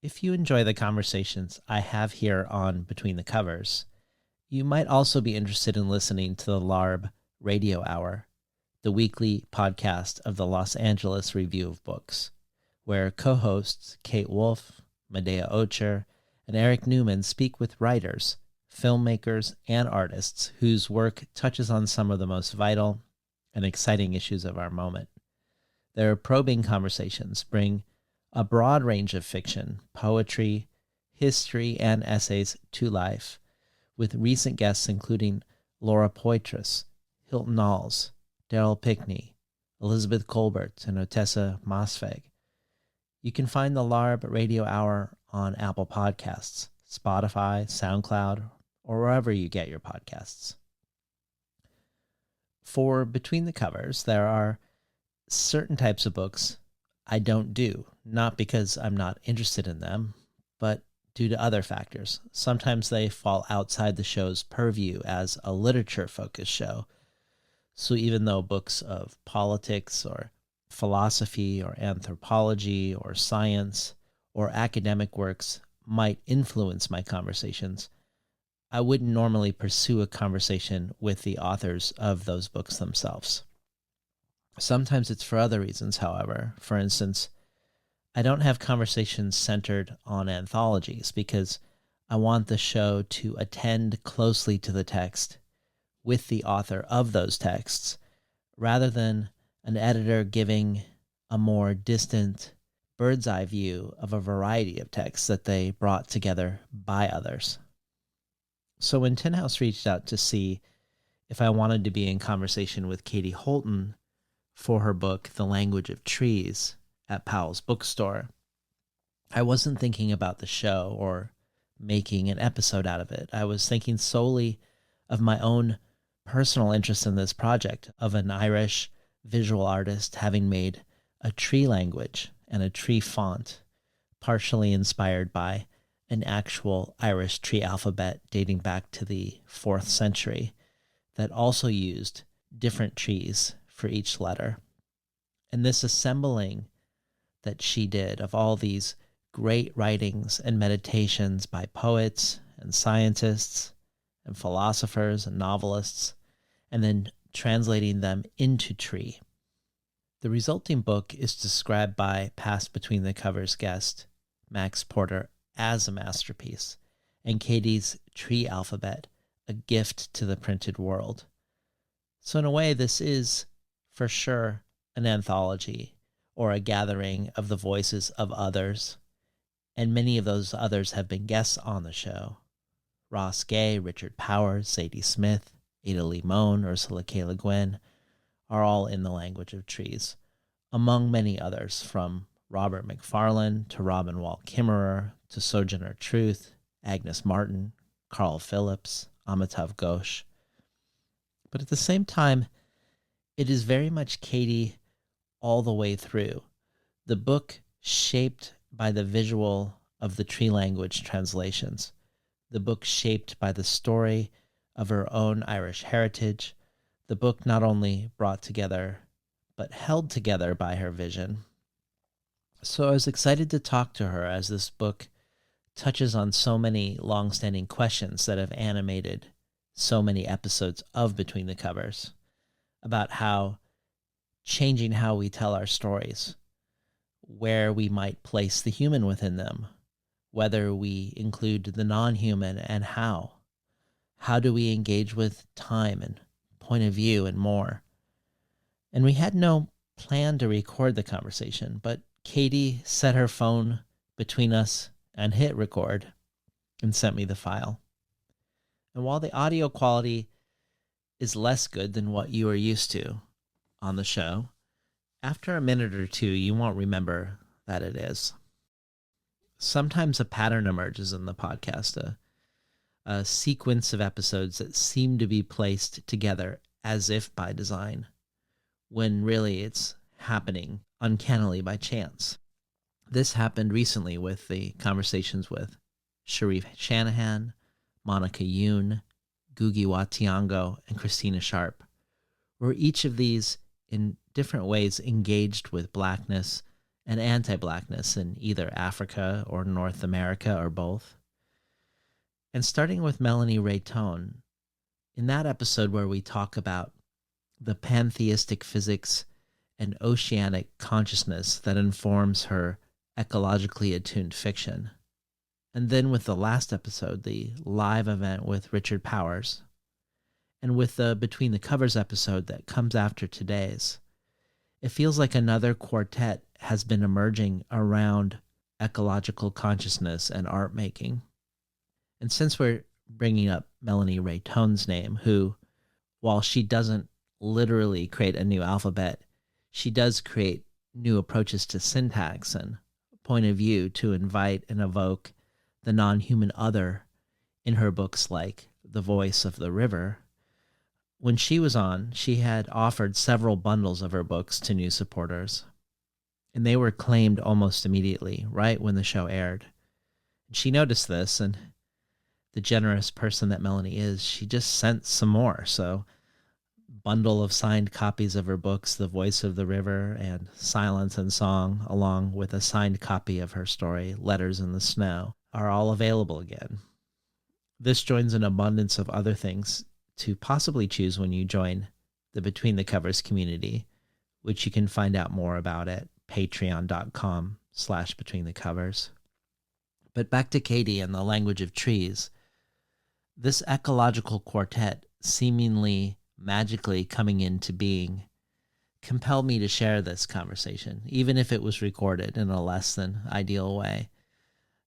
If you enjoy the conversations I have here on Between the Covers, you might also be interested in listening to the LARB Radio Hour, the weekly podcast of the Los Angeles Review of Books, where co-hosts Kate Wolf, Medea Ocher, and Eric Newman speak with writers, filmmakers, and artists whose work touches on some of the most vital and exciting issues of our moment. Their probing conversations bring a broad range of fiction, poetry, history, and essays to life, with recent guests including Laura Poitras, Hilton Knowles, Daryl Pickney, Elizabeth Colbert, and Otessa Mosfeg. You can find the LARB Radio Hour on Apple Podcasts, Spotify, SoundCloud, or wherever you get your podcasts. For Between the Covers, there are certain types of books I don't do, not because I'm not interested in them, but due to other factors. Sometimes they fall outside the show's purview as a literature-focused show. So even though books of politics or philosophy or anthropology or science or academic works might influence my conversations, I wouldn't normally pursue a conversation with the authors of those books themselves. Sometimes it's for other reasons, however. For instance, I don't have conversations centered on anthologies because I want the show to attend closely to the text with the author of those texts, rather than an editor giving a more distant bird's eye view of a variety of texts that they brought together by others. So when Tin House reached out to see if I wanted to be in conversation with Katie Holten for her book, The Language of Trees, at Powell's bookstore, I wasn't thinking about the show or making an episode out of it. I was thinking solely of my own personal interest in this project, of an Irish visual artist having made a tree language and a tree font, partially inspired by an actual Irish tree alphabet dating back to the 4th century that also used different trees for each letter. And this assembling that she did of all these great writings and meditations by poets and scientists and philosophers and novelists, and then translating them into tree. The resulting book is described by past Between the Covers guest Max Porter as a masterpiece, and Katie's Tree Alphabet a gift to the printed world. So in a way, this is, for sure, an anthology, or a gathering of the voices of others, and many of those others have been guests on the show. Ross Gay, Richard Powers, Sadie Smith, Ada Limón, Ursula K. Guin are all in The Language of Trees, among many others, from Robert Macfarlane to Robin Wall Kimmerer to Sojourner Truth, Agnes Martin, Carl Phillips, Amitav Ghosh. But at the same time, it is very much Katie all the way through. The book shaped by the visual of the tree language translations. The book shaped by the story of her own Irish heritage. The book not only brought together, but held together by her vision. So I was excited to talk to her as this book touches on so many long-standing questions that have animated so many episodes of Between the Covers, about how changing how we tell our stories, where we might place the human within them, whether we include the non-human, and how do we engage with time and point of view and more. And we had no plan to record the conversation, but Katie set her phone between us and hit record and sent me the file. And while the audio quality is less good than what you are used to on the show, after a minute or two, you won't remember that it is. Sometimes a pattern emerges in the podcast, a sequence of episodes that seem to be placed together as if by design, when really it's happening uncannily by chance. This happened recently with the conversations with Sharif Shanahan, Monica Yoon, Gugi Wa Thiong'o, and Christina Sharp, where each of these in different ways engaged with Blackness and anti-Blackness in either Africa or North America or both. And starting with Melanie Ray Tone, in that episode where we talk about the pantheistic physics and oceanic consciousness that informs her ecologically attuned fiction. And then with the last episode, the live event with Richard Powers, and with the Between the Covers episode that comes after today's, it feels like another quartet has been emerging around ecological consciousness and art making. And since we're bringing up Melanie Ray Tone's name, who, while she doesn't literally create a new alphabet, she does create new approaches to syntax and point of view to invite and evoke the non-human other in her books like The Voice of the River. When she was on, she had offered several bundles of her books to new supporters, and they were claimed almost immediately, right when the show aired. She noticed this, and the generous person that Melanie is, she just sent some more. So, bundle of signed copies of her books, The Voice of the River and Silence and Song, along with a signed copy of her story, Letters in the Snow, are all available again. This joins an abundance of other things to possibly choose when you join the Between the Covers community, which you can find out more about at patreon.com/betweenthecovers. But back to Katie and the language of trees. This ecological quartet seemingly magically coming into being compelled me to share this conversation, even if it was recorded in a less than ideal way.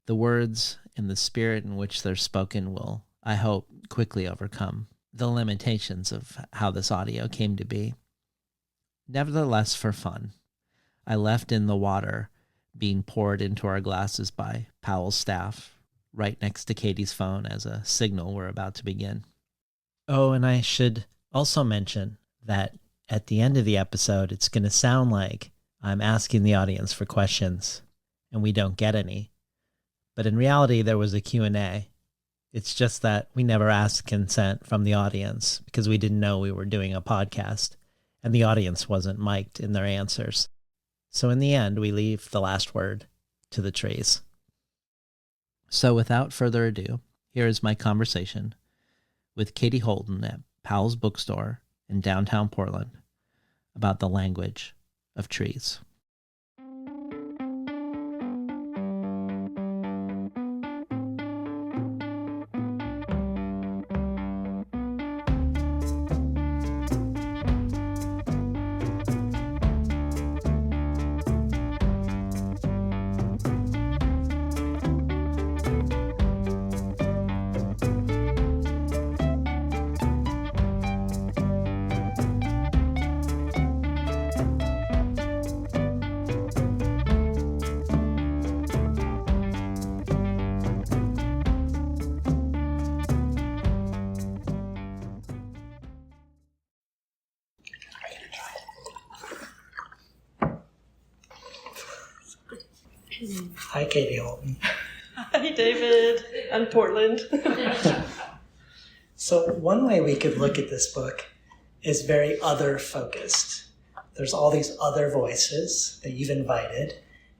The words and the spirit in which they're spoken will, I hope, quickly overcome the limitations of how this audio came to be. Nevertheless, for fun, I left in the water being poured into our glasses by Powell's staff, right next to Katie's phone as a signal we're about to begin. Oh, and I should also mention that at the end of the episode, it's going to sound like I'm asking the audience for questions, and we don't get any. But in reality, there was a Q&A. It's just that we never asked consent from the audience because we didn't know we were doing a podcast, and the audience wasn't mic'd in their answers. So in the end, we leave the last word to the trees. So without further ado, here is my conversation with Katie Holten at Powell's Bookstore in downtown Portland about the language of trees. Hi, Katie Holten. Hi, David. I'm Portland. So one way we could look at this book is very other-focused. There's all these other voices that you've invited,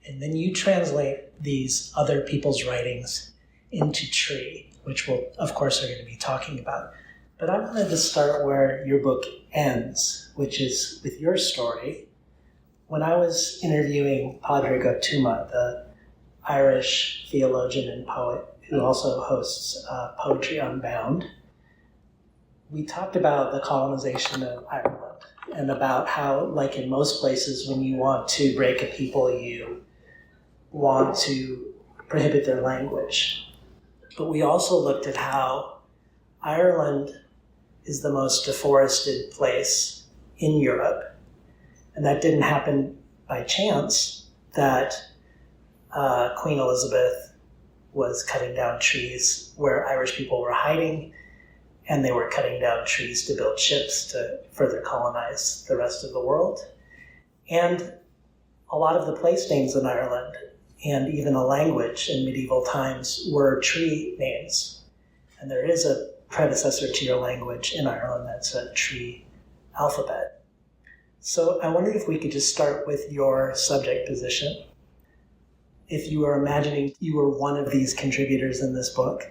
and then you translate these other people's writings into tree, which we'll, of course, are going to be talking about. But I wanted to start where your book ends, which is with your story. When I was interviewing Pádraig Ó Tuama, the Irish theologian and poet who also hosts Poetry Unbound, we talked about the colonization of Ireland and about how, like in most places, when you want to break a people, you want to prohibit their language. But we also looked at how Ireland is the most deforested place in Europe. And that didn't happen by chance, that Queen Elizabeth was cutting down trees where Irish people were hiding, and they were cutting down trees to build ships to further colonize the rest of the world. And a lot of the place names in Ireland, and even a language in medieval times, were tree names. And there is a predecessor to your language in Ireland that's a tree alphabet. So I wondered if we could just start with your subject position if you were imagining you were one of these contributors in this book.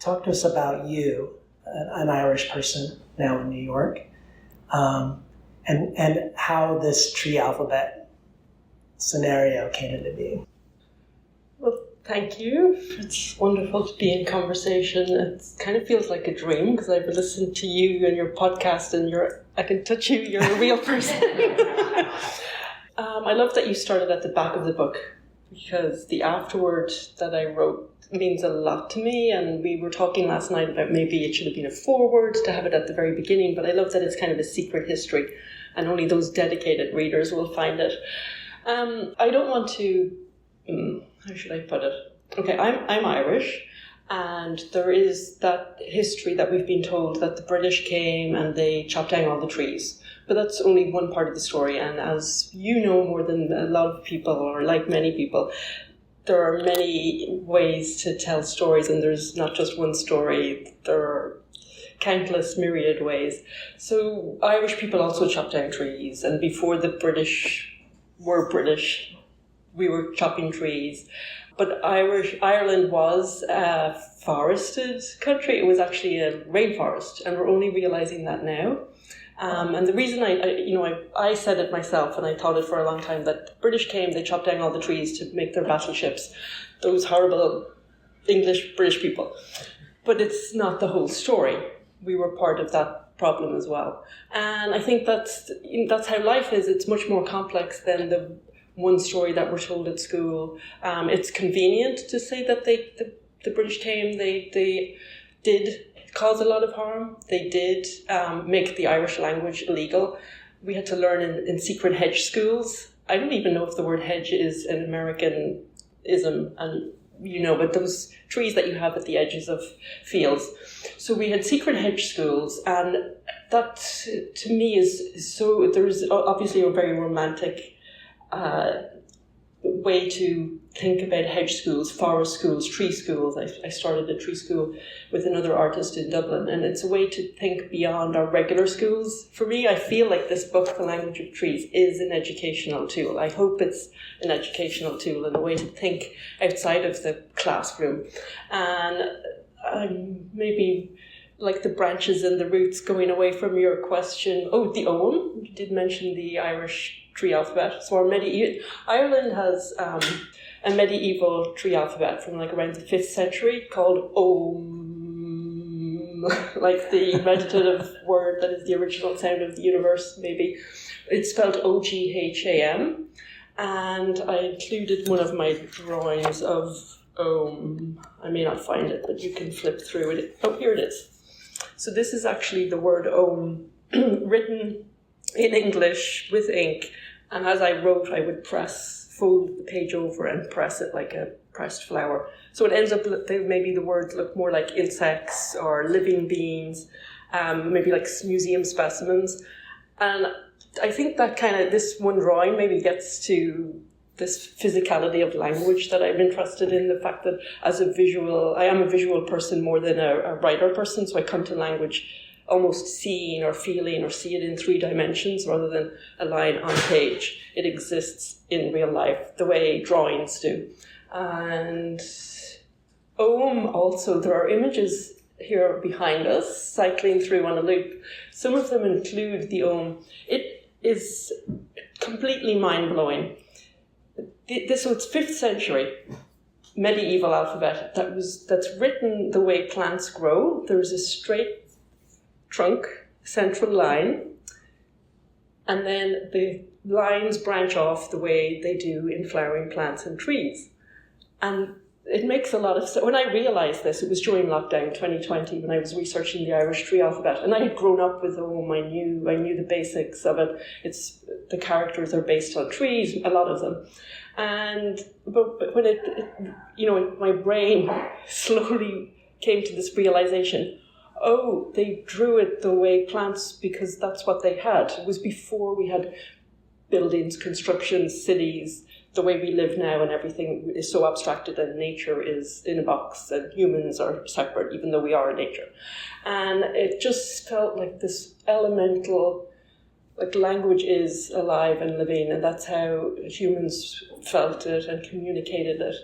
Talk to us about you, an Irish person now in New York, and how this tree alphabet scenario came into being. Well, thank you. It's wonderful to be in conversation. It kind of feels like a dream because I've listened to you and your podcast, and I can touch you. You're a real person. I love that you started at the back of the book, because the afterword that I wrote means a lot to me, and we were talking last night about maybe it should have been a foreword to have it at the very beginning, but I love that it's kind of a secret history and only those dedicated readers will find it. I don't want to, how should I put it? Okay, I'm Irish, and there is that history that we've been told that the British came and they chopped down all the trees. But that's only one part of the story, and as you know more than a lot of people, or like many people, there are many ways to tell stories, and there's not just one story. There are countless myriad ways. So Irish people also chopped down trees, and before the British were British, we were chopping trees. But Ireland was a forested country. It was actually a rainforest, and we're only realising that now. And the reason I said it myself, and I thought it for a long time, that the British came, they chopped down all the trees to make their battleships. Those horrible British people. But it's not the whole story. We were part of that problem as well. And I think that's how life is. It's much more complex than the one story that we're told at school. It's convenient to say that the British came, they did cause a lot of harm. They did make the Irish language illegal. We had to learn in secret hedge schools. I don't even know if the word hedge is an Americanism, and but those trees that you have at the edges of fields. So we had secret hedge schools, and that to me is so. There's obviously a very romantic way to think about hedge schools, forest schools, tree schools. I started a tree school with another artist in Dublin, and it's a way to think beyond our regular schools. For me, I feel like this book, The Language of Trees, is an educational tool. I hope it's an educational tool and a way to think outside of the classroom. And maybe like the branches and the roots, going away from your question. Oh, the Ogham. You did mention the Irish tree alphabet. So Ireland has a medieval tree alphabet from like around the 5th century called Om, like the meditative word that is the original sound of the universe, maybe. It's spelled Ogham, and I included one of my drawings of Om. I may not find it, but you can flip through it. Oh, here it is. So this is actually the word Om written in English with ink, and as I wrote, I would fold the page over and press it like a pressed flower. So it ends up, maybe the words look more like insects or living beings, maybe like museum specimens. And I think that this one drawing maybe gets to this physicality of language that I'm interested in, the fact that I am a visual person more than a writer person, so I come to language almost seeing or feeling or see it in 3 dimensions rather than a line on page. It exists in real life the way drawings do. And also, there are images here behind us cycling through on a loop. Some of them include the Om. It is completely mind-blowing. So it's 5th century medieval alphabet that's written the way plants grow. There's a straight trunk, central line, and then the lines branch off the way they do in flowering plants and trees. And it makes a lot of sense. When I realised this, it was during lockdown 2020 when I was researching the Irish tree alphabet, and I had grown up with Om. I knew the basics of it. The characters are based on trees, a lot of them. But when my brain slowly came to this realization, they drew it the way plants, because that's what they had. It was before we had buildings, construction, cities, the way we live now, and everything is so abstracted, and nature is in a box and humans are separate, even though we are in nature. And it just felt like this elemental like language is alive and living, and that's how humans felt it and communicated it.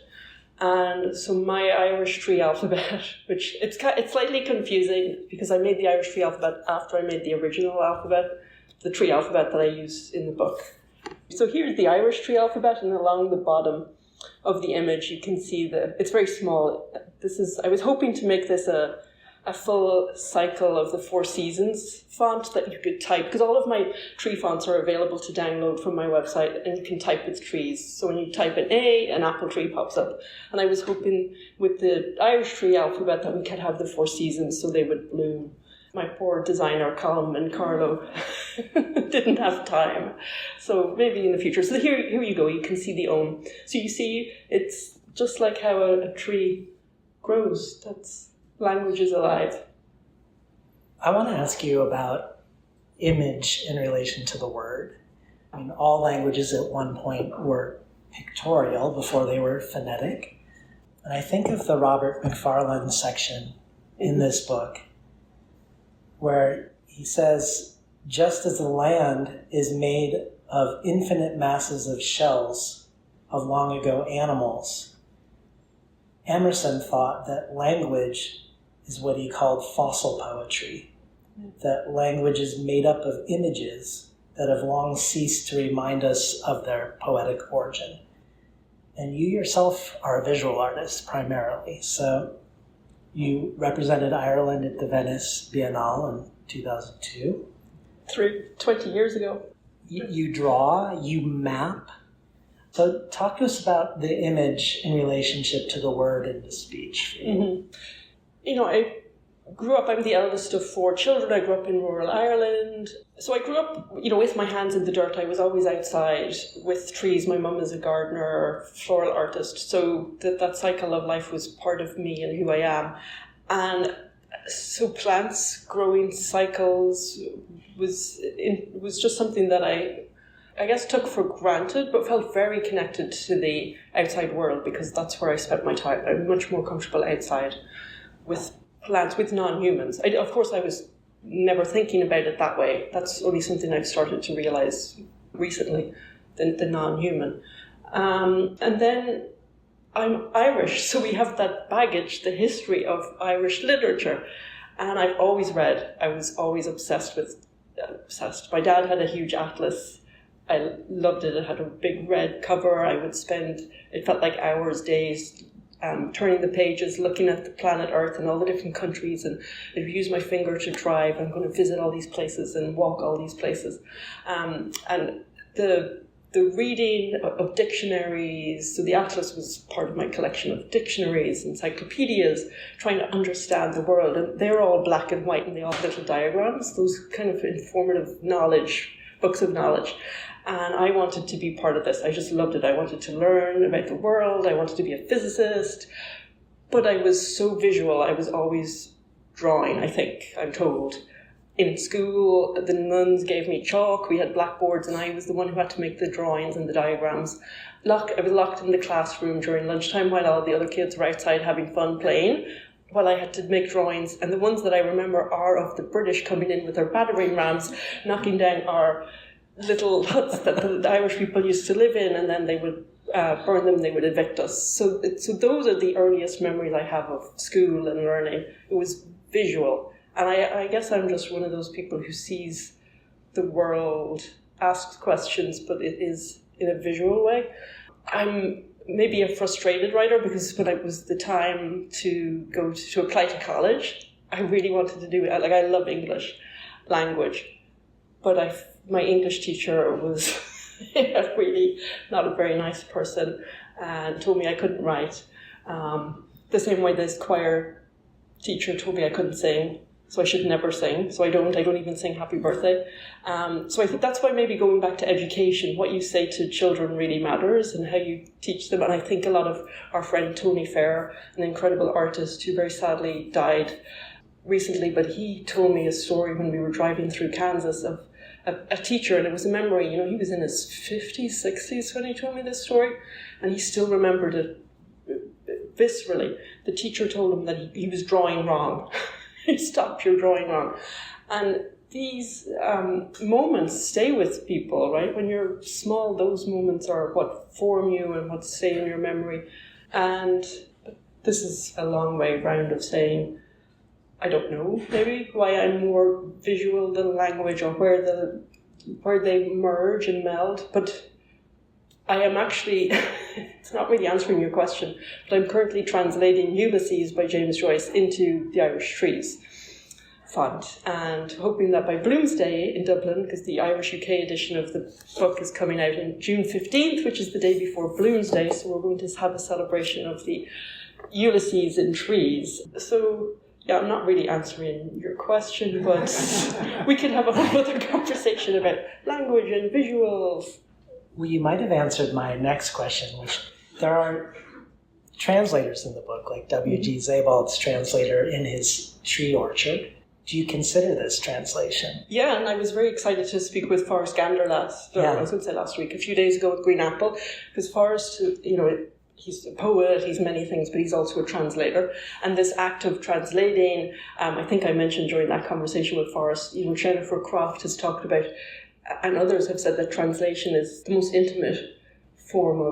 And so my Irish tree alphabet, which it's slightly confusing because I made the Irish tree alphabet after I made the original alphabet, the tree alphabet that I use in the book. So here's the Irish tree alphabet, and along the bottom of the image you can see it's very small. I was hoping to make this a full cycle of the Four Seasons font that you could type, because all of my tree fonts are available to download from my website, and you can type with trees. So when you type an A, an apple tree pops up. And I was hoping with the Irish tree alphabet that we could have the Four Seasons so they would bloom. My poor designer, Colm and Carlo, didn't have time. So maybe in the future. So here you go, you can see the Ogham. So you see, it's just like how a tree grows. That's language is alive. I want to ask you about image in relation to the word. I mean, all languages at one point were pictorial before they were phonetic. And I think of the Robert Macfarlane section in this book, where he says, just as the land is made of infinite masses of shells of long ago animals, Emerson thought that language is what he called fossil poetry, that language is made up of images that have long ceased to remind us of their poetic origin. And you yourself are a visual artist primarily, so you represented Ireland at the Venice Biennale in 2002. 20 years ago. You draw, you map. So talk to us about the image in relationship to the word and the speech. Mm-hmm. I grew up, I'm the eldest of 4 children. I grew up in rural Ireland. So I grew up, with my hands in the dirt. I was always outside with trees. My mum is a gardener, floral artist. So that cycle of life was part of me and who I am. And so plants, growing cycles was just something that I guess took for granted, but felt very connected to the outside world because that's where I spent my time. I'm much more comfortable outside with plants, with non-humans. Of course, I was never thinking about it that way. That's only something I've started to realize recently, the non-human. And then I'm Irish, so we have that baggage, the history of Irish literature. And I've always read. I was always obsessed. My dad had a huge atlas. I loved it. It had a big red cover. I would spend, it felt like hours, days, turning the pages, looking at the planet Earth and all the different countries, and I'd use my finger to drive. I'm going to visit all these places and walk all these places. And the reading of dictionaries, so the atlas was part of my collection of dictionaries, encyclopedias, trying to understand the world. And they're all black and white and they all have little diagrams, those kind of informative knowledge, books of knowledge. And I wanted to be part of this. I just loved it. I wanted to learn about the world. I wanted to be a physicist. But I was so visual. I was always drawing, I think, I'm told. In school, the nuns gave me chalk. We had blackboards, and I was the one who had to make the drawings and the diagrams. I was locked in the classroom during lunchtime while all the other kids were outside having fun playing, while I had to make drawings. And the ones that I remember are of the British coming in with their battering rams, knocking down our little huts that the Irish people used to live in, and then they would burn them, they would evict us. So those are the earliest memories I have of school and learning. It was visual. And I guess I'm just one of those people who sees the world, asks questions, but it is in a visual way. I'm maybe a frustrated writer because when it was the time to go to apply to college, I really wanted to do it. I love English language, but my English teacher was really not a very nice person and told me I couldn't write. The same way this choir teacher told me I couldn't sing. So I should never sing. So I don't even sing Happy Birthday. So I think that's why maybe going back to education, what you say to children really matters and how you teach them. And I think a lot of our friend Tony Fair, an incredible artist who very sadly died recently, but he told me a story when we were driving through Kansas of a teacher, and it was a memory. He was in his 50s, 60s when he told me this story, and he still remembered it viscerally. The teacher told him that he was drawing wrong. Stop, you're drawing wrong. And these moments stay with people, right? When you're small, those moments are what form you and what stay in your memory. And this is a long way round of saying, I don't know, maybe, why I'm more visual than language, or where they merge and meld. But I am actually, it's not really answering your question, but I'm currently translating Ulysses by James Joyce into the Irish Trees font, and hoping that by Bloomsday in Dublin, because the Irish UK edition of the book is coming out in June 15th, which is the day before Bloomsday, so we're going to have a celebration of the Ulysses in trees. So, yeah, I'm not really answering your question, but we could have a whole other conversation about language and visuals. Well, you might have answered my next question, which there are translators in the book, like W.G. Sebald's translator in his tree orchard. Do you consider this translation? Yeah, and I was very excited to speak with Forrest Gander last week, a few days ago with Green Apple, because Forrest, he's a poet, he's many things, but he's also a translator. And this act of translating, I think I mentioned during that conversation with Forrest, Jennifer Croft has talked about, and others have said that translation is the most intimate form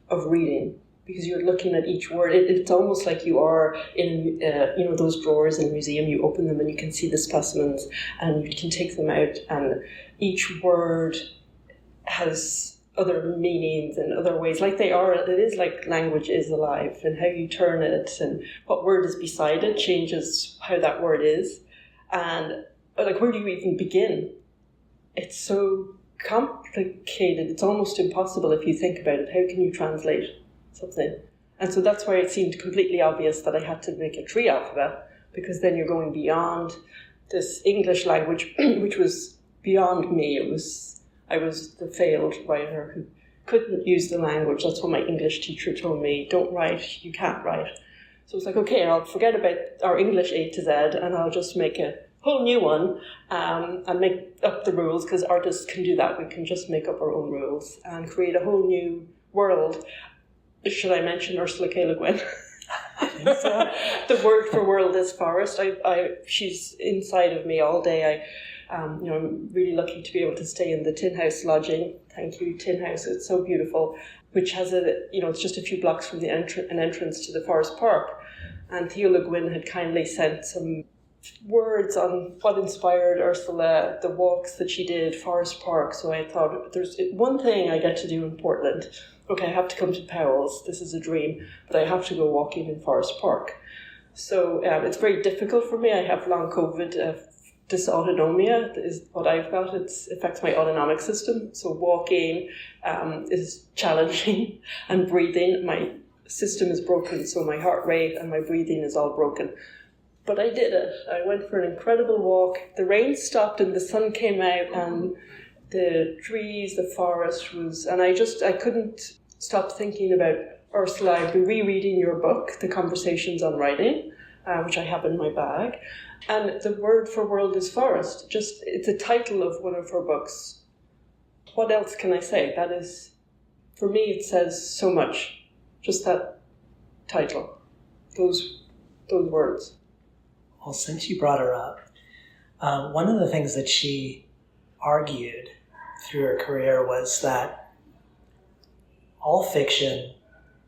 of reading, because you're looking at each word. It's almost like you are in, those drawers in a museum. You open them and you can see the specimens and you can take them out, and each word has other meanings and other ways. Like it is like language is alive, and how you turn it and what word is beside it changes how that word is. And like, where do you even begin? It's so complicated. It's almost impossible if you think about it. How can you translate something? And so that's why it seemed completely obvious that I had to make a tree alphabet, because then you're going beyond this English language, which was beyond me. I was the failed writer who couldn't use the language. That's what my English teacher told me. Don't write, you can't write. So it's like, okay, I'll forget about our English A to Z and I'll just make a whole new one and make up the rules, because artists can do that. We can just make up our own rules and create a whole new world. Should I mention Ursula K. Le Guin? I think so. The word for world is forest. She's inside of me all day. I'm really lucky to be able to stay in the Tin House lodging. Thank you, Tin House. It's so beautiful. Which has it's just a few blocks from an entrance to the Forest Park. And Theo Le Guin had kindly sent some words on what inspired Ursula, the walks that she did, Forest Park. So I thought, there's one thing I get to do in Portland. Okay, I have to come to Powell's. This is a dream. But I have to go walking in Forest Park. So it's very difficult for me. I have long COVID. Dysautonomia is what I've got. It affects my autonomic system. So walking is challenging, and breathing. My system is broken, so my heart rate and my breathing is all broken. But I did it. I went for an incredible walk. The rain stopped and the sun came out, and the trees, the forest was... And I couldn't stop thinking about Ursula. I've been rereading your book, The Conversations on Writing, which I have in my bag. And the word for world is forest. It's a title of one of her books. What else can I say? That is, for me, it says so much. Just that title. Those words. Well, since you brought her up, one of the things that she argued through her career was that all fiction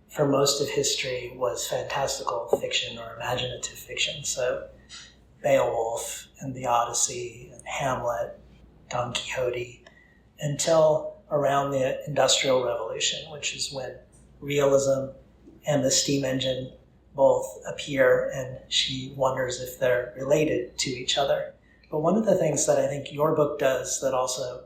for most of history was fantastical fiction or imaginative fiction. So Beowulf and the Odyssey and Hamlet, Don Quixote, until around the Industrial Revolution, which is when realism and the steam engine both appear, and she wonders if they're related to each other. But one of the things that I think your book does that also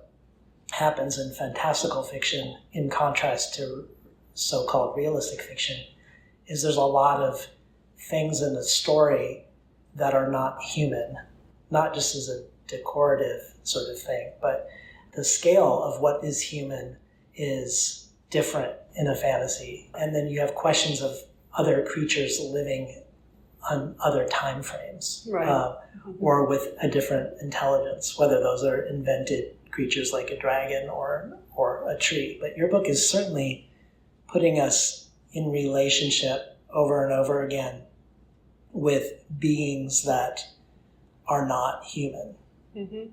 happens in fantastical fiction, in contrast to so-called realistic fiction, is there's a lot of things in the story that are not human, not just as a decorative sort of thing, but the scale of what is human is different in a fantasy. And then you have questions of other creatures living on other time frames, right. Or with a different intelligence, whether those are invented creatures like a dragon or a tree. But your book is certainly putting us in relationship over and over again with beings that are not human. Mm-hmm.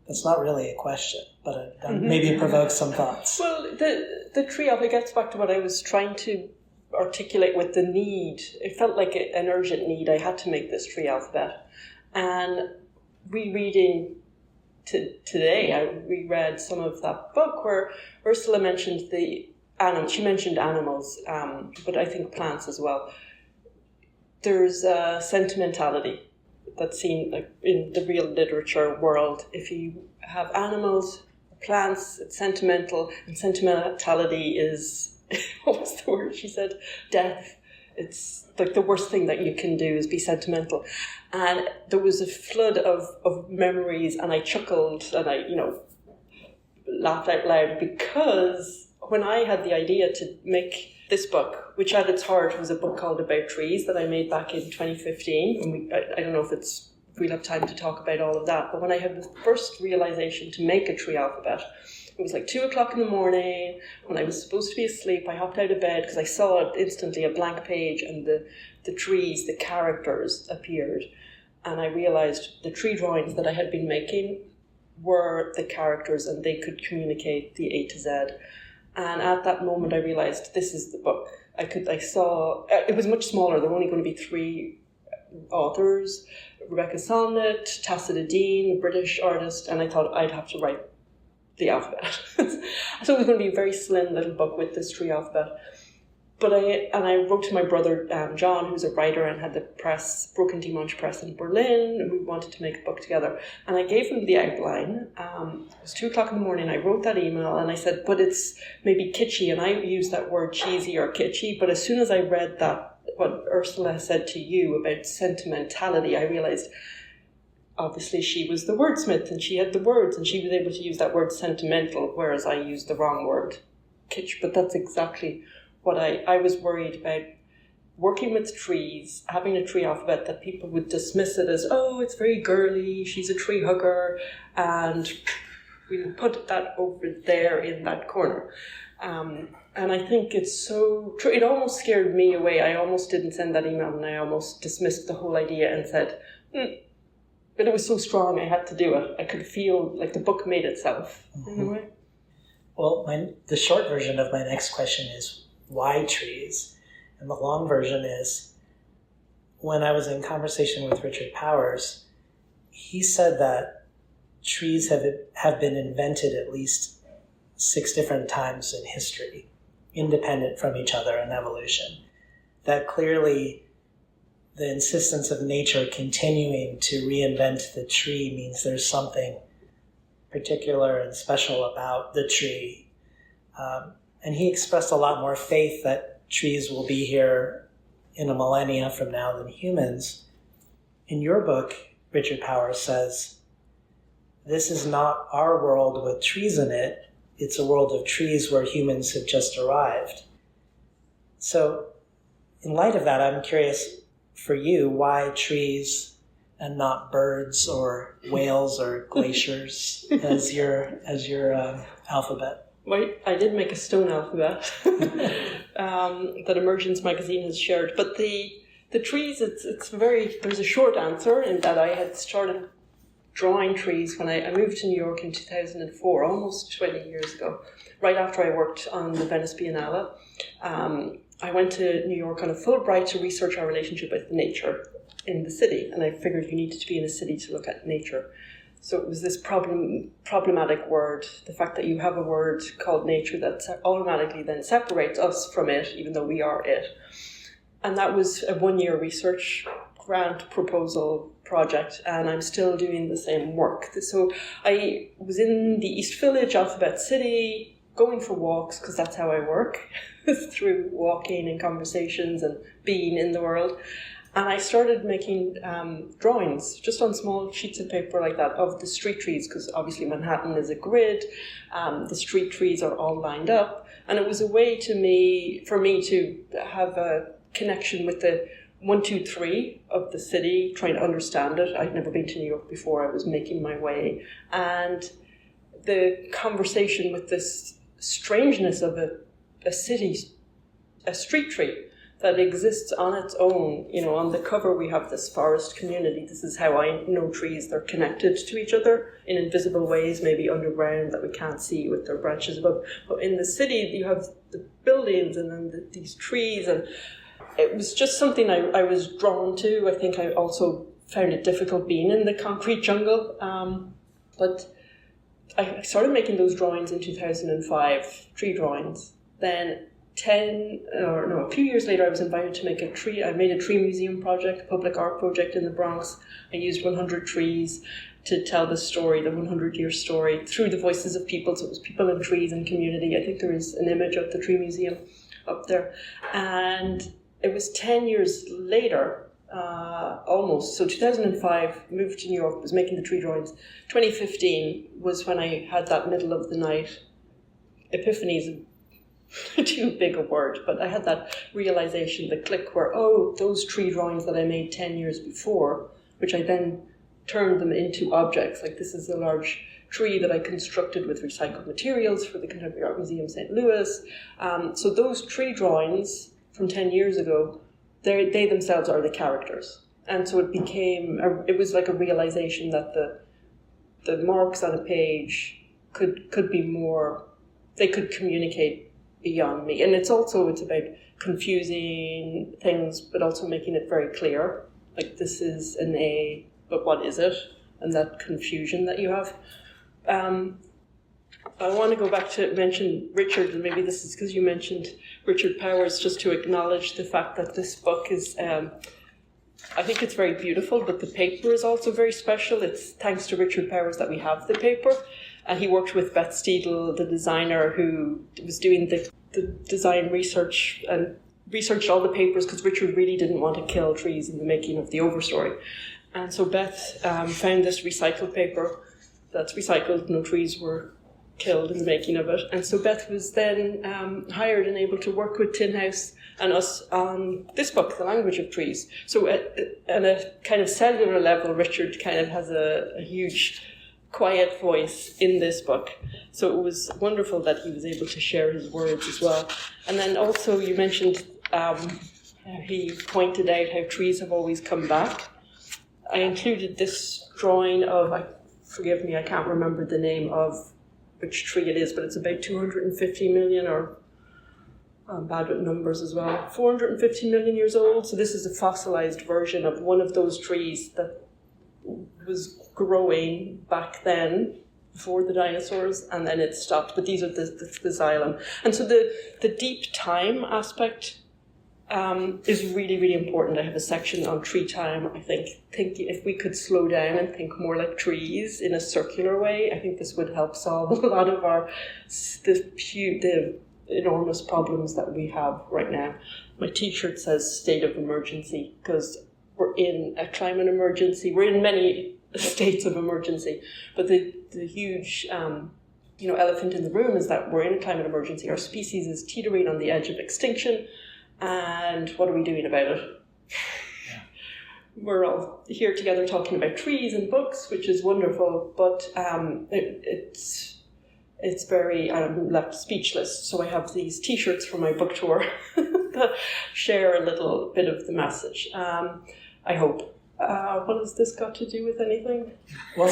That's not really a question, but maybe it provokes some thoughts. Well, the tree alphabet gets back to what I was trying to articulate with the need. It felt like an urgent need. I had to make this tree alphabet. And rereading today, I reread some of that book where Ursula mentioned the animals. She mentioned animals, but I think plants as well. There's a sentimentality that's seen like in the real literature world. If you have animals, plants, it's sentimental, and sentimentality is, what was the word she said? Death. It's like the worst thing that you can do is be sentimental. And there was a flood of memories, and I chuckled and I, laughed out loud, because when I had the idea to make this book, which at its heart was a book called About Trees that I made back in 2015. And I don't know if we'll have time to talk about all of that, but when I had the first realization to make a tree alphabet, it was like 2:00 in the morning when I was supposed to be asleep. I hopped out of bed because I saw instantly a blank page and the trees, the characters appeared. And I realized the tree drawings that I had been making were the characters and they could communicate the A to Z. And at that moment, I realized this is the book. I saw, it was much smaller. There were only going to be 3 authors, Rebecca Solnit, Tacita Dean, the British artist, and I thought I'd have to write the alphabet. So it was going to be a very slim little book with this tree alphabet. But I wrote to my brother, John, who's a writer and had the press, Broken Dimanche Press in Berlin, and we wanted to make a book together. And I gave him the outline. It was 2:00 in the morning. I wrote that email and I said, but it's maybe kitschy. And I used that word cheesy or kitschy. But as soon as I read that, what Ursula said to you about sentimentality, I realized, obviously she was the wordsmith and she had the words and she was able to use that word sentimental, whereas I used the wrong word, kitsch. But that's exactly what I was worried about, working with trees, having a tree alphabet, that people would dismiss it as, oh, it's very girly, she's a tree hugger, and we'll put that over there in that corner. And I think it's so true. It almost scared me away. I almost didn't send that email and I almost dismissed the whole idea and said, but it was so strong I had to do it. I could feel like the book made itself in a way. Well, the short version of my next question is, why trees? And the long version is, when I was in conversation with Richard Powers, he said that trees have been invented at least 6 different times in history, independent from each other in evolution. That clearly the insistence of nature continuing to reinvent the tree means there's something particular and special about the tree. And he expressed a lot more faith that trees will be here in a millennia from now than humans. In your book, Richard Powers says, this is not our world with trees in it. It's a world of trees where humans have just arrived. So in light of that, I'm curious for you, why trees and not birds or whales or glaciers as your alphabet? Well, I did make a stone alphabet that Emergence magazine has shared, but the trees, there's a short answer in that I had started drawing trees when I moved to New York in 2004, almost 20 years ago, right after I worked on the Venice Biennale. I went to New York on a Fulbright to research our relationship with nature in the city, and I figured you needed to be in a city to look at nature. So it was this problematic word, the fact that you have a word called nature that automatically then separates us from it, even though we are it. And that was a 1-year research grant proposal project, and I'm still doing the same work. So I was in the East Village, Alphabet City, going for walks, because that's how I work, through walking and conversations and being in the world. And I started making drawings, just on small sheets of paper like that, of the street trees, because obviously Manhattan is a grid. The street trees are all lined up. And it was a way for me to have a connection with the 1, 2, 3 of the city, trying to understand it. I'd never been to New York before. I was making my way. And the conversation with this strangeness of a city, a street tree, that exists on its own. On the cover we have this forest community. This is how I know trees. They're connected to each other in invisible ways, maybe underground that we can't see with their branches above. But in the city you have the buildings and then these trees, and it was just something I was drawn to. I think I also found it difficult being in the concrete jungle. But I started making those drawings in 2005, tree drawings. Then a few years later, I was invited to make I made a tree museum project, a public art project in the Bronx. I used 100 trees to tell the story, the 100-year story, through the voices of people. So it was people and trees and community. I think there is an image of the tree museum up there. And it was 10 years later, almost. So 2005, moved to New York, was making the tree drawings. 2015 was when I had that middle of the night epiphanies. Too big a word, but I had that realization, the click where, those tree drawings that I made 10 years before, which I then turned them into objects. Like this is a large tree that I constructed with recycled materials for the Contemporary Art Museum St. Louis. So those tree drawings from 10 years ago, they themselves are the characters. And so it was like a realization that the marks on a page could be more, they could communicate beyond me. And it's about confusing things, but also making it very clear. Like this is an A, but what is it? And that confusion that you have. I want to go back to mention Richard, and maybe this is because you mentioned Richard Powers, just to acknowledge the fact that this book is, I think it's very beautiful, but the paper is also very special. It's thanks to Richard Powers that we have the paper. He worked with Beth Steedle, the designer, who was doing the design research and researched all the papers because Richard really didn't want to kill trees in the making of the Overstory. And so Beth found this recycled paper that's recycled. No trees were killed in the making of it. And so Beth was then hired and able to work with Tin House and us on this book, The Language of Trees. So at a kind of cellular level, Richard kind of has a huge quiet voice in this book. So it was wonderful that he was able to share his words as well. And then also you mentioned, he pointed out how trees have always come back. I included this drawing of, forgive me, I can't remember the name of which tree it is, but it's about 250 million, or I'm bad with numbers as well, 450 million years old. So this is a fossilized version of one of those trees that was growing back then, before the dinosaurs, and then it stopped. But these are the xylem. And so the deep time aspect is really, really important. I have a section on tree time. I think if we could slow down and think more like trees in a circular way, I think this would help solve a lot of the enormous problems that we have right now. My t-shirt says state of emergency because we're in a climate emergency. We're in many states of emergency, but the huge elephant in the room is that we're in a climate emergency. Our species is teetering on the edge of extinction. And what are we doing about it? Yeah. We're all here together talking about trees and books, which is wonderful, but it's very, I'm left speechless. So I have these t-shirts from my book tour that share a little bit of the message. I hope. What has this got to do with anything? Well,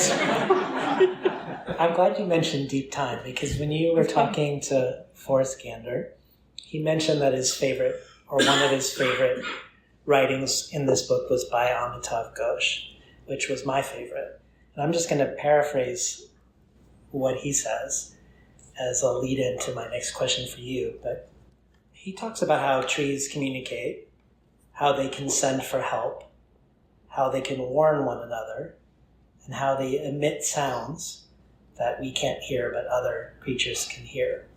I'm glad you mentioned deep time, because when you were talking to Forrest Gander, he mentioned that his favorite, or one of his favorite writings in this book was by Amitav Ghosh, which was my favorite. And I'm just going to paraphrase what he says as a lead-in to my next question for you. But he talks about how trees communicate, how they can send for help, how they can warn one another, and how they emit sounds that we can't hear but other creatures can hear.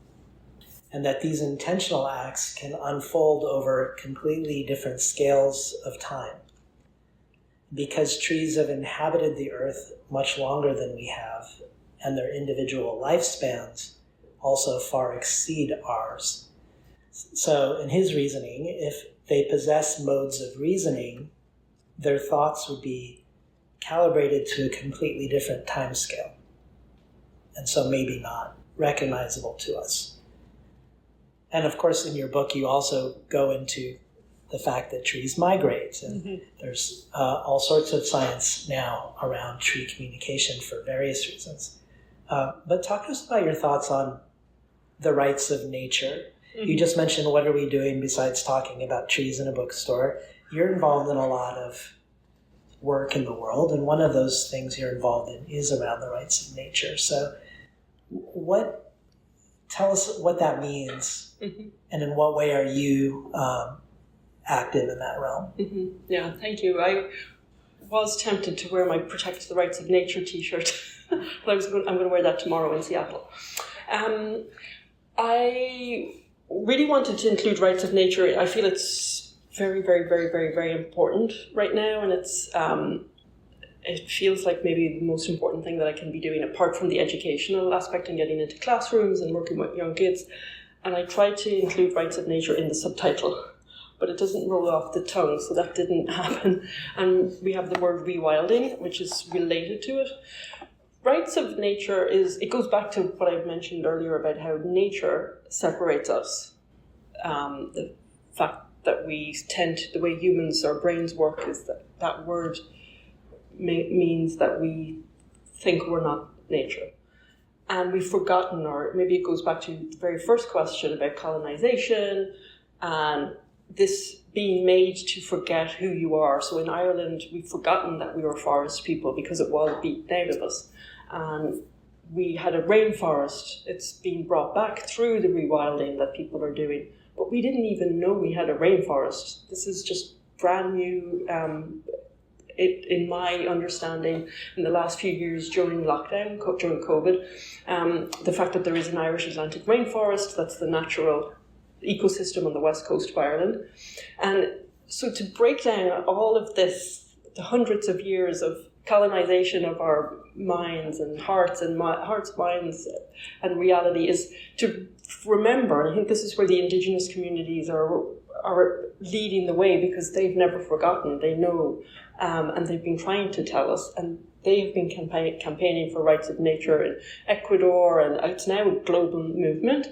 And that these intentional acts can unfold over completely different scales of time. Because trees have inhabited the earth much longer than we have, and their individual lifespans also far exceed ours. So in his reasoning, if they possess modes of reasoning, their thoughts would be calibrated to a completely different time scale, and so maybe not recognizable to us. And of course, in your book, you also go into the fact that trees migrate. And there's all sorts of science now around tree communication for various reasons. But talk to us about your thoughts on the rights of nature. You just mentioned, what are we doing besides talking about trees in a bookstore? You're involved in a lot of work in the world, and one of those things you're involved in is around the rights of nature. So tell us what that means, and in what way are you active in that realm? Yeah, thank you. I was tempted to wear my Protect the Rights of Nature t-shirt, but I'm going to wear that tomorrow in Seattle. I really wanted to include rights of nature. I feel it's very, very, very, very, very important right now, and it feels like maybe the most important thing that I can be doing, apart from the educational aspect and getting into classrooms and working with young kids. And I tried to include rights of nature in the subtitle, but it doesn't roll off the tongue, so that didn't happen. And we have the word rewilding, which is related to it. Rights of nature it goes back to what I mentioned earlier about how nature separates us. The fact that the way humans, our brains work, is that word means that we think we're not nature. And we've forgotten, or maybe it goes back to the very first question about colonization and this being made to forget who you are. So in Ireland, we've forgotten that we were forest people because it was beaten out of us. And we had a rainforest. It's being brought back through the rewilding that people are doing. But we didn't even know we had a rainforest. This is just brand new. In my understanding, in the last few years during lockdown, during COVID, the fact that there is an Irish Atlantic rainforest, that's the natural ecosystem on the west coast of Ireland. And so to break down all of this, the hundreds of years of colonization of our minds and hearts, minds, and reality, is to remember, and I think this is where the Indigenous communities are leading the way, because they've never forgotten. They know, and they've been trying to tell us, and they have been campaigning for rights of nature in Ecuador, and it's now a global movement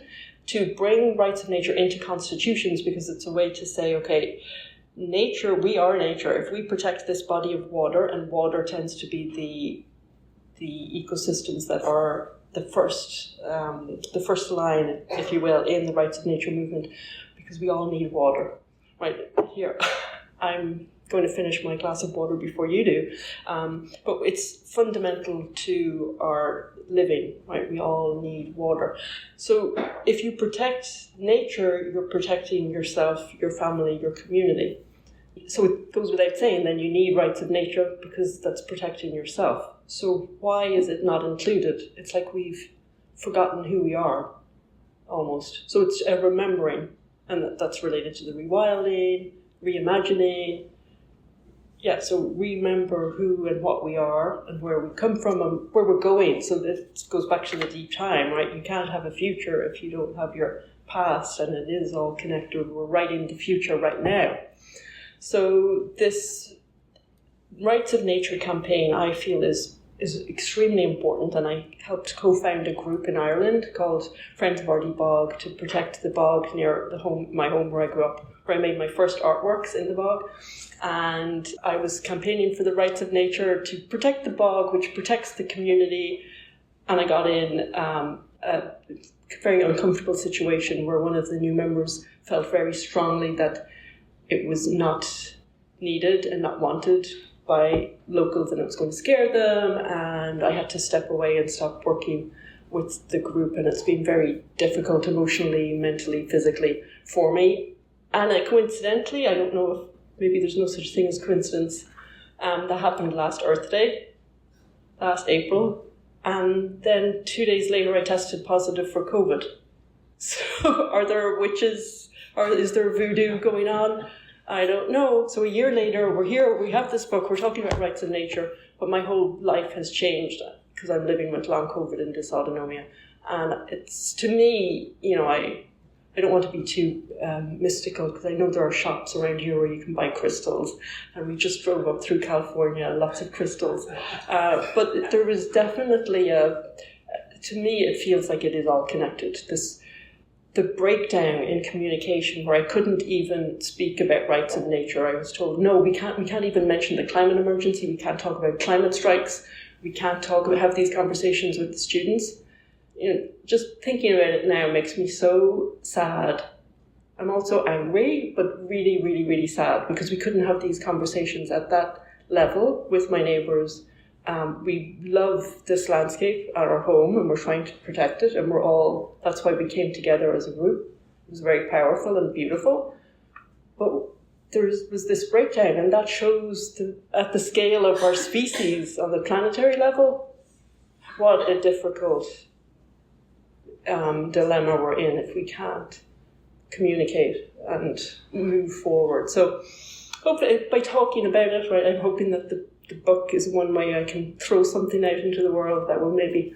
to bring rights of nature into constitutions, because it's a way to say, okay, nature, we are nature. If we protect this body of water, and water tends to be the ecosystems that are the first line, if you will, in the rights of nature movement, because we all need water. Right here, I'm going to finish my glass of water before you do, but it's fundamental to our living, right? We all need water. So if you protect nature, you're protecting yourself, your family, your community. So it goes without saying, then you need rights of nature, because that's protecting yourself. So why is it not included? It's like we've forgotten who we are, almost. So it's a remembering, and that's related to the rewilding, reimagining. Yeah, so remember who and what we are and where we come from and where we're going. So this goes back to the deep time, right? You can't have a future if you don't have your past, and it is all connected. We're writing the future right now. So this Rights of Nature campaign, I feel, is extremely important, and I helped co-found a group in Ireland called Friends of Ardee Bog to protect the bog near my home where I grew up, where I made my first artworks in the bog. And I was campaigning for the rights of nature to protect the bog, which protects the community. And I got in a very uncomfortable situation where one of the new members felt very strongly that it was not needed and not wanted by locals, and it was going to scare them, and I had to step away and stop working with the group, and it's been very difficult emotionally, mentally, physically for me. And coincidentally, I don't know if maybe there's no such thing as coincidence, that happened last Earth Day, last April, and then 2 days later I tested positive for COVID. So are there witches, or is there voodoo going on? I don't know. So a year later, we're here, we have this book, we're talking about rights of nature, but my whole life has changed because I'm living with long COVID and dysautonomia. And it's, to me, I don't want to be too mystical, because I know there are shops around here where you can buy crystals, and we just drove up through California, lots of crystals. But there is definitely to me, it feels like it is all connected. the breakdown in communication where I couldn't even speak about rights of nature. I was told, no, we can't even mention the climate emergency. We can't talk about climate strikes. We can't have these conversations with the students. Just thinking about it now makes me so sad. I'm also angry, but really, really, really sad because we couldn't have these conversations at that level with my neighbours. We love this landscape at our home and we're trying to protect it, and that's why we came together as a group. It was very powerful and beautiful. But there was this breakdown, and that shows at the scale of our species on the planetary level, what a difficult dilemma we're in if we can't communicate and move forward. So hopefully by talking about it, right, I'm hoping that the book is one way I can throw something out into the world that will maybe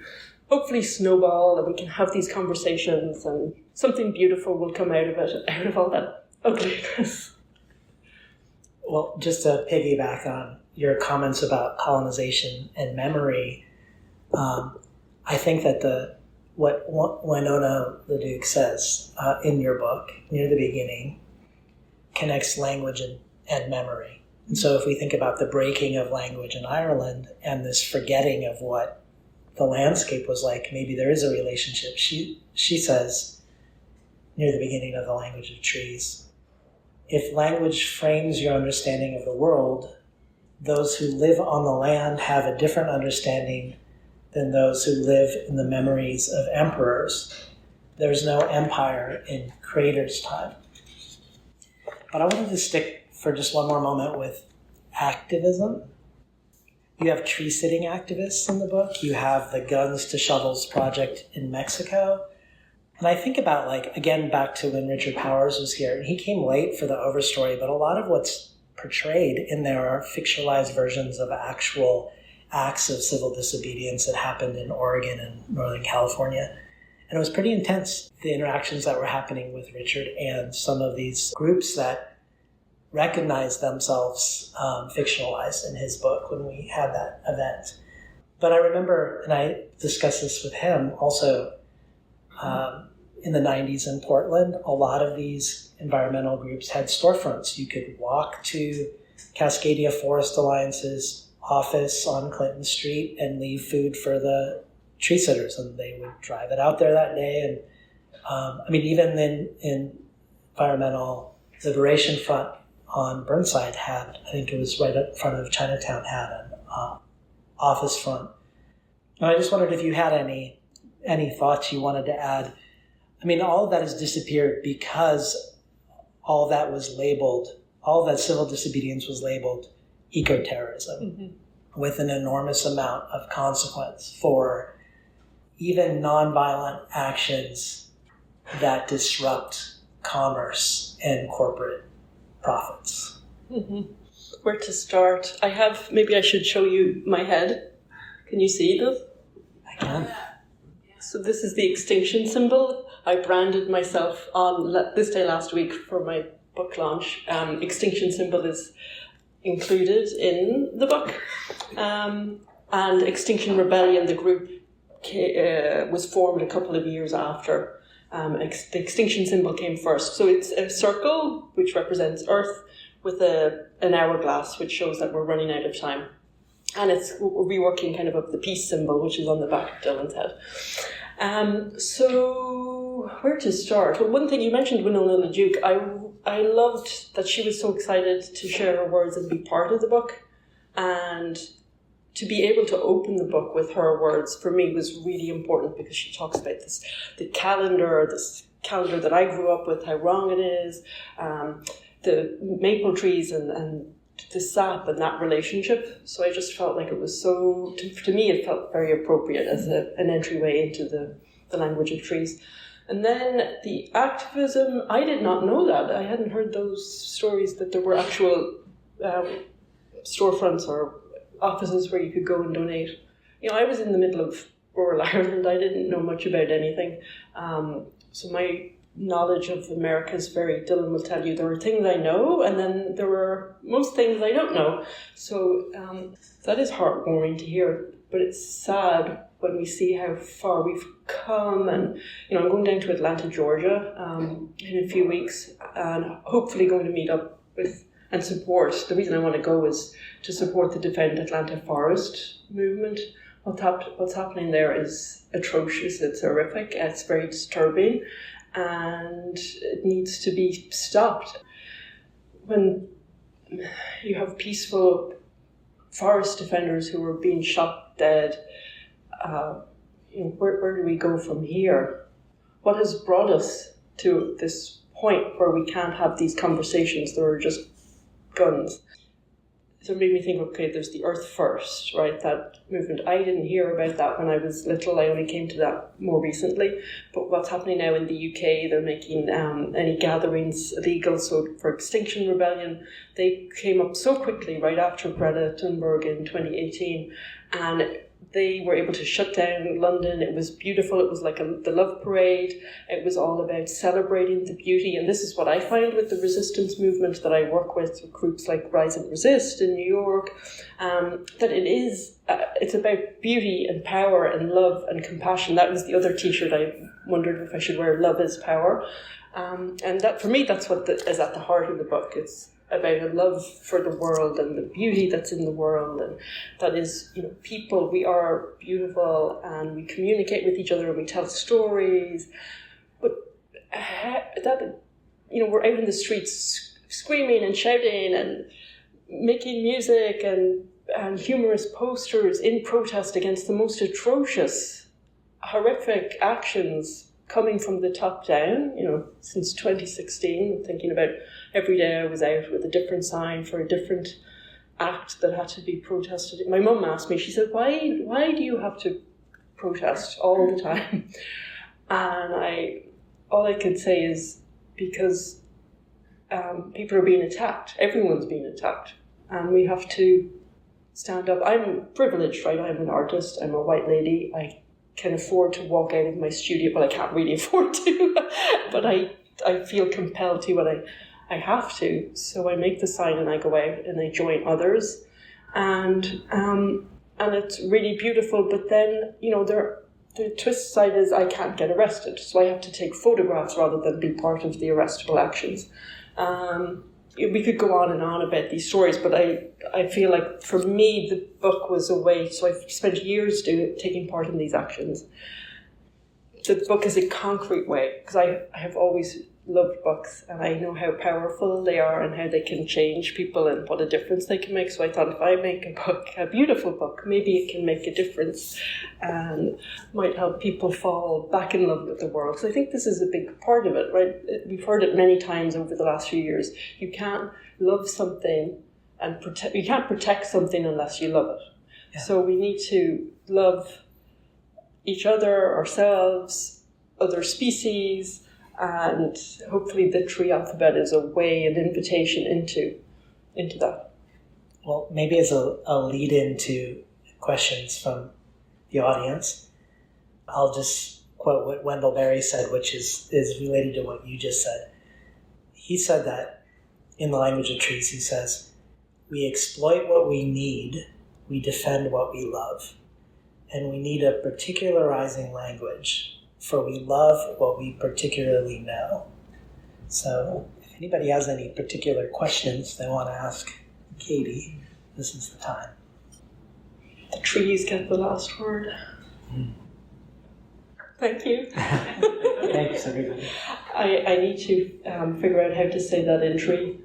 hopefully snowball, and we can have these conversations and something beautiful will come out of it, out of all that ugliness. Well, just to piggyback on your comments about colonization and memory, I think that what Winona LaDuke says in your book, near the beginning, connects language and memory. And so if we think about the breaking of language in Ireland and this forgetting of what the landscape was like, maybe there is a relationship. She says, near the beginning of The Language of Trees, if language frames your understanding of the world, those who live on the land have a different understanding than those who live in the memories of emperors. There's no empire in Crater's time. But I wanted to stick for just one more moment with activism. You have tree-sitting activists in the book. You have the Guns to Shovels project in Mexico. And I think about, again, back to when Richard Powers was here. And he came late for the overstory, but a lot of what's portrayed in there are fictionalized versions of actual acts of civil disobedience that happened in Oregon and Northern California. And it was pretty intense, the interactions that were happening with Richard and some of these groups that recognized themselves fictionalized in his book when we had that event. But I remember, and I discussed this with him also, in the 90s in Portland, a lot of these environmental groups had storefronts. You could walk to Cascadia Forest Alliance's office on Clinton Street and leave food for the tree sitters, and they would drive it out there that day. And even in Environmental Liberation Front on Burnside had, I think it was right up front of Chinatown, had an office front. And I just wondered if you had any thoughts you wanted to add. All of that has disappeared because all that civil disobedience was labeled eco-terrorism, with an enormous amount of consequence for even nonviolent actions that disrupt commerce and corporate profits. Where to start? Maybe I should show you my head. Can you see this? I can. So this is the extinction symbol. I branded myself on this day last week for my book launch. Extinction symbol is included in the book. And Extinction Rebellion, the group, was formed a couple of years after. The extinction symbol came first. So it's a circle, which represents Earth, with an hourglass, which shows that we're running out of time. And it's reworking kind of the peace symbol, which is on the back of Dylan's head. So where to start? Well, one thing, you mentioned Winona LaDuke. I loved that she was so excited to share her words and be part of the book. And to be able to open the book with her words, for me, was really important, because she talks about this calendar that I grew up with, how wrong it is, the maple trees and the sap and that relationship. So I just felt like it was so, to me, it felt very appropriate as an entryway into the language of trees. And then the activism, I did not know that. I hadn't heard those stories that there were actual storefronts or offices where you could go and donate. I was in the middle of rural Ireland. I didn't know much about anything. So my knowledge of America is Dylan will tell you, there are things I know, and then there are most things I don't know. So that is heartwarming to hear, but it's sad when we see how far we've come. And, I'm going down to Atlanta, Georgia in a few weeks, and hopefully going to meet up with and support. The reason I want to go is to support the Defend Atlanta Forest movement. What's happening there is atrocious. It's horrific. It's very disturbing, and it needs to be stopped. When you have peaceful forest defenders who are being shot dead, where do we go from here? What has brought us to this point where we can't have these conversations? There are just guns. So it made me think, okay, there's the Earth First, right? That movement. I didn't hear about that when I was little. I only came to that more recently. But what's happening now in the UK, they're making any gatherings illegal. So for Extinction Rebellion, they came up so quickly right after Greta Thunberg in 2018. And they were able to shut down London. It was beautiful. It was like the Love Parade. It was all about celebrating the beauty. And this is what I find with the resistance movement that I work with groups like Rise and Resist in New York, that it's about beauty and power and love and compassion. That was the other T-shirt I wondered if I should wear, Love is Power. And that, for me, that's what is at the heart of the book. It's about a love for the world and the beauty that's in the world, and that is, people, we are beautiful and we communicate with each other and we tell stories, but we're out in the streets screaming and shouting and making music and humorous posters in protest against the most atrocious, horrific actions coming from the top down, since 2016, thinking about every day I was out with a different sign for a different act that had to be protested. My mum asked me, she said, why do you have to protest all the time? And all I could say is because people are being attacked. Everyone's being attacked. And we have to stand up. I'm privileged, right? I'm an artist. I'm a white lady. I can afford to walk out of my studio. Well, I can't really afford to, but I feel compelled to, and I have to. So I make the sign and I go out and I join others, and it's really beautiful. But then, the twist side is I can't get arrested, so I have to take photographs rather than be part of the arrestable actions. We could go on and on about these stories, but I feel like for me the book was a way. So I've spent years taking part in these actions. The book is a concrete way, because I have always loved books, and I know how powerful they are and how they can change people and what a difference they can make. So I thought, if I make a book, a beautiful book, maybe it can make a difference and might help people fall back in love with the world. So I think this is a big part of it, right? We've heard it many times over the last few years. You can't love something and you can't protect something unless you love it. Yeah. So we need to love each other, ourselves, other species, and hopefully the Tree Alphabet is a way, an invitation into that. Well, maybe as a lead into questions from the audience, I'll just quote what Wendell Berry said, which is related to what you just said. He said that in the language of trees, he says, "We exploit what we need, we defend what we love, and we need a particularizing language, for we love what we particularly know." So if anybody has any particular questions they want to ask Katie, this is the time. The trees get the last word. Thank you. Thanks, everybody. I need to figure out how to say that in tree.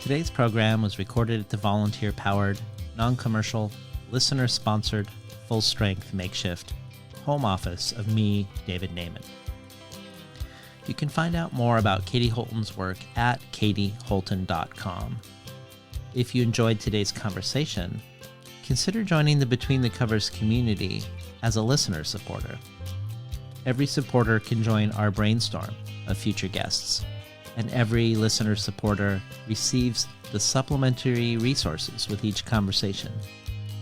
Today's program was recorded at the volunteer-powered, non-commercial, listener-sponsored, full-strength makeshift home office of me, David Naiman. You can find out more about Katie Holten's work at katieholten.com. If you enjoyed today's conversation, consider joining the Between the Covers community as a listener supporter. Every supporter can join our brainstorm of future guests. and every listener supporter receives the supplementary resources with each conversation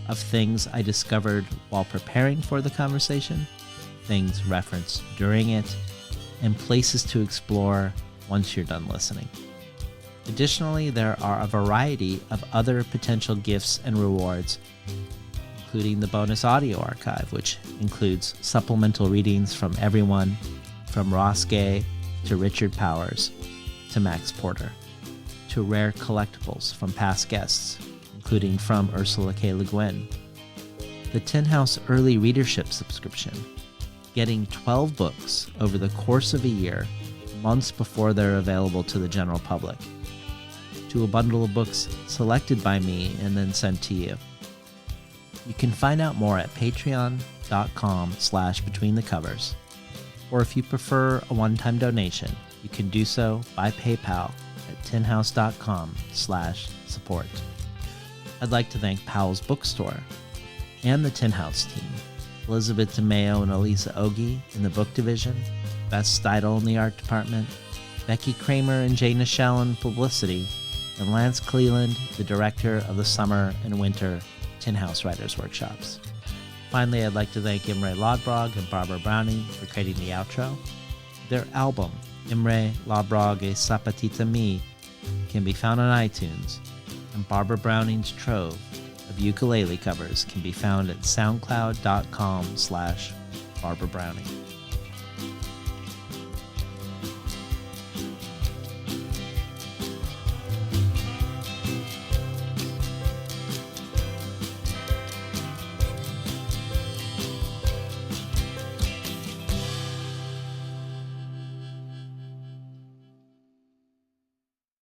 of things I discovered while preparing for the conversation, things referenced during it, and places to explore once you're done listening. Additionally, there are a variety of other potential gifts and rewards, including the bonus audio archive, which includes supplemental readings from everyone from Ross Gay to Richard Powers to Max Porter, to rare collectibles from past guests, including from Ursula K. Le Guin, the Tin House Early Readership subscription, getting 12 books over the course of a year, months before they're available to the general public, to a bundle of books selected by me and then sent to you. You can find out more at patreon.com/betweenthecovers, or if you prefer a one-time donation, you can do so by PayPal at tinhouse.com/support. I'd like to thank Powell's Bookstore and the Tin House team, Elizabeth DeMeo and Elisa Ogie in the book division, Beth Steidel in the art department, Becky Kramer and Jay Nichelle in publicity, and Lance Cleland, the director of the summer and winter Tin House Writers Workshops. Finally, I'd like to thank Imre Lodbrog and Barbara Browning for creating the outro. Their album, Imre Lodbrog e Sapatita Mi, can be found on iTunes, and Barbara Browning's trove of ukulele covers can be found at soundcloud.com/Barbara Browning.